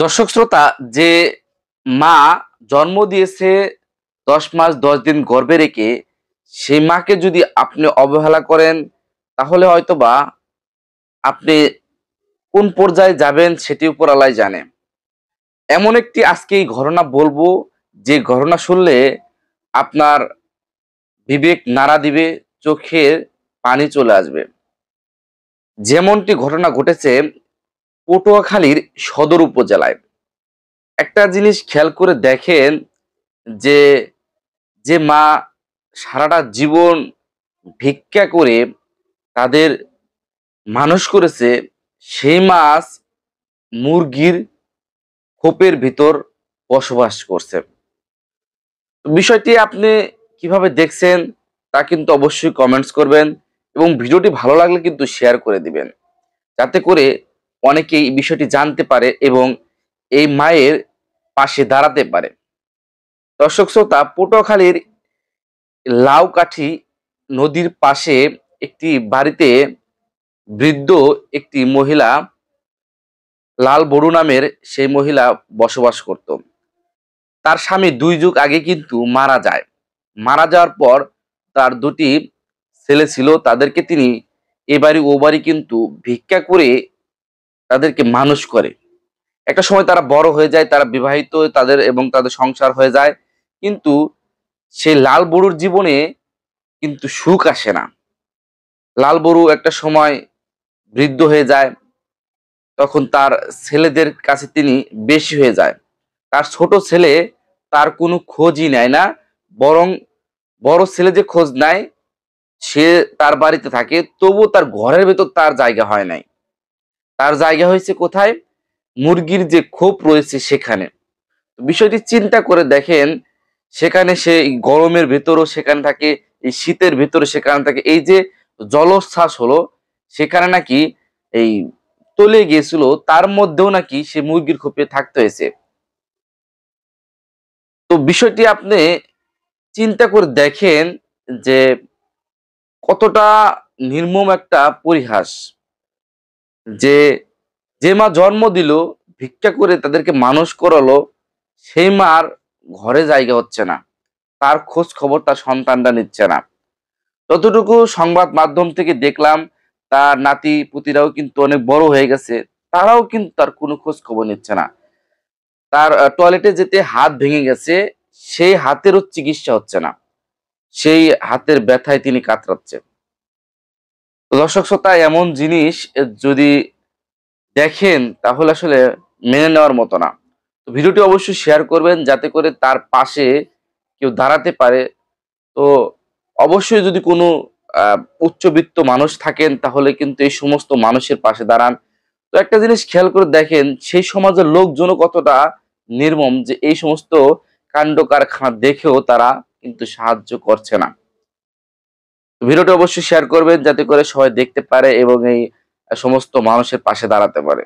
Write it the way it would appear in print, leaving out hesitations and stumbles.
দর্শক শ্রোতা, যে মা জন্ম দিয়েছে 10 মাস 10 দিন গর্ভে রেখে, সেই মাকে যদি আপনি অবহেলা করেন, তাহলে হয়তোবা আপনি কোন পর্যায়ে যাবেন সেটি উপরওয়ালাই জানে। এমন একটি আজকে এই ঘটনা বলবো, যে ঘটনা শুনলে আপনার বিবেক নাড়া দিবে, চোখের পানি চলে আসবে। যেমনটি ঘটনা ঘটেছে পটুয়াখালীর সদর উপজেলায়। একটা জিনিস খেয়াল করে দেখেন, যে যে মা সারাটা জীবন ভিক্ষা করে তাদের মানুষ করেছে, সেই মাছ মুরগির খোপের ভিতর বসবাস করছে। বিষয়টি আপনি কিভাবে দেখছেন তা কিন্তু অবশ্যই কমেন্টস করবেন, এবং ভিডিওটি ভালো লাগলে কিন্তু শেয়ার করে দিবেন, যাতে করে অনেকেই এই বিষয়টি জানতে পারে এবং এই মায়ের পাশে দাঁড়াতে পারে। দর্শক শ্রোতা, পটুয়াখালীর লাউকাঠি নদীর পাশে একটি বাড়িতে বৃদ্ধ একটি মহিলা, লাল বড়ু নামের সেই মহিলা বসবাস করত। তার স্বামী 2 যুগ আগে কিন্তু মারা যায়। মারা যাওয়ার পর তার 2টি ছেলে ছিল, তাদেরকে তিনি এ বাড়ি ও বাড়ি কিন্তু ভিক্ষা করে তাদেরকে মানুষ করে। একটা সময় তারা বড় হয়ে যায়, তারা বিবাহিত, তাদের এবং তাদের সংসার হয়ে যায়, কিন্তু সেই লাল বড়ুর জীবনে কিন্তু সুখ আসে না। লাল বড়ু একটা সময় বৃদ্ধ হয়ে যায়, তখন তার ছেলেদের কাছে তিনি বেশি হয়ে যায়। তার ছোট ছেলে তার কোনো খোঁজই নেয় না, বরং বড় ছেলে যে খোঁজ নেয়, সে তার বাড়িতে থাকে, তবু তার ঘরের ভেতর তার জায়গা হয় নাই। তার জায়গা হয়েছে কোথায়? মুরগির যে খোপ রয়েছে সেখানে। বিষয়টি চিন্তা করে দেখেন, সেখানে সে এই গরমের ভেতরও সেখানে থাকে, এই শীতের ভেতরে সেখানে থাকে। এই যে জলোচ্ছ্বাস হলো, সেখানে নাকি এই তলে গিয়েছিল, তার মধ্যেও নাকি সে মুরগির খোপে থাকতে হয়েছে। তো বিষয়টি আপনি চিন্তা করে দেখেন, যে কতটা নির্মম একটা পরিহাস। যে যে মা জন্ম দিল, ভিক্ষা করে তাদেরকে মানুষ করালো, সেই মার ঘরে জায়গা হচ্ছে না, তার খোঁজ খবর তার সন্তানরা নিচ্ছে না। যতটুকু সংবাদ মাধ্যম থেকে দেখলাম, তার নাতি পুতিরাও কিন্তু অনেক বড় হয়ে গেছে, তারাও কিন্তু তার কোনো খোঁজ খবর নিচ্ছে না। তার টয়লেটে যেতে হাত ভেঙে গেছে, সেই হাতেরও চিকিৎসা হচ্ছে না, সেই হাতের ব্যথায় তিনি কাতরাচ্ছে। তো দর্শক শ্রোতা, এমন জিনিস যদি দেখেন তাহলে আসলে মেনে নেওয়ার মতো না। তো ভিডিওটি অবশ্যই শেয়ার করবেন, যাতে করে তার পাশে কেউ দাঁড়াতে পারে। তো অবশ্যই যদি কোনো আহ, উচ্চবিত্ত মানুষ থাকেন, তাহলে কিন্তু এই সমস্ত মানুষের পাশে দাঁড়ান। তো একটা জিনিস খেয়াল করে দেখেন, সেই সমাজের লোকজনও কতটা নির্মম, যে এই সমস্ত কাণ্ড কারখানা দেখেও তারা কিন্তু সাহায্য করছে না। ভিডিওটি অবশ্যই শেয়ার করবেন, যাতে করে সবাই দেখতে পারে এবং এই সমস্ত মানুষের পাশে দাঁড়াতে পারে।